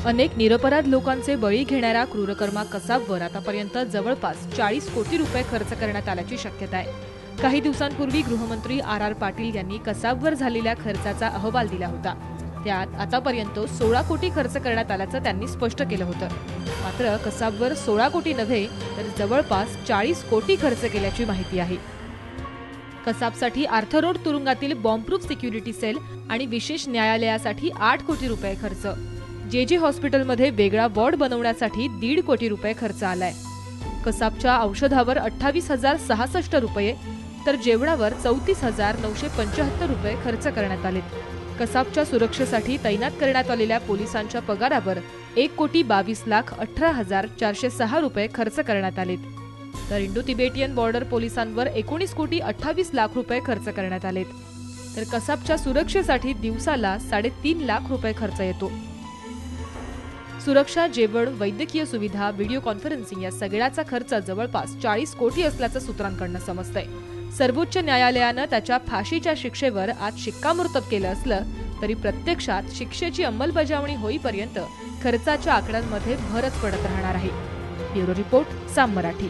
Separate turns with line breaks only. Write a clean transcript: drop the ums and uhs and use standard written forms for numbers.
अनेक निरपराध लोकांचे बळी घेणाऱ्या क्रूरकर्मा कसाबवर आतापर्यंत जवळपास 40 कोटी रुपये खर्च करण्यात आल्याची शक्यता आहे। काही दिवसांपूर्वी गृहमंत्री आर कसाबवर यांनी कसाबवर झालेल्या खर्चाचा अहवाल दिला होता। त्यात आतापर्यंत 16 कोटी खर्च करण्यात आल्याचं त्यांनी स्पष्ट केलं होतं। मात्र कसाबवर 16 कोटी नव्हे तर जवळपास 40 कोटी खर्च केल्याची माहिती आहे। कसाबसाठी आर्थर रोड तुरुंगातील बॉम्बप्रूफ सिक्युरिटी सेल आणि विशेष न्यायालयासाठी 8 कोटी रुपये खर्च, जे हॉस्पिटलमध्ये वेगळा वॉर्ड बनवण्यासाठी 1.5 कोटी रुपये खर्च आलाय। कसाबच्या औषधावर 28,066 रुपये तर जेवणावर 34,975 रुपये खर्च करण्यात आलेत। कसाबच्या सुरक्षेसाठी तैनात करण्यात आलेल्या पोलिसांच्या पगारावर 1,22,18,406 रुपये खर्च करण्यात आलेत। तर इंडो तिबेटियन बॉर्डर पोलिसांवर 19,28,00,000 रुपये खर्च करण्यात आलेत। तर कसाबच्या सुरक्षेसाठी दिवसाला 3.5 लाख रुपये खर्च येतो। सुरक्षा, जेवण, वैद्यकीय सुविधा, व्हिडिओ कॉन्फरन्सिंग या सगळ्याचा खर्च जवळपास 40 कोटी असल्याचं सूत्रांकडून समजतंय। सर्वोच्च न्यायालयानं त्याच्या फाशीच्या शिक्षेवर आज शिक्कामोर्तब केलं असलं तरी प्रत्यक्षात शिक्षेची अंमलबजावणी होईपर्यंत खर्चाच्या आकड्यांमध्ये भरच पडत राहणार आहे। Bureau report, Saam Marathi.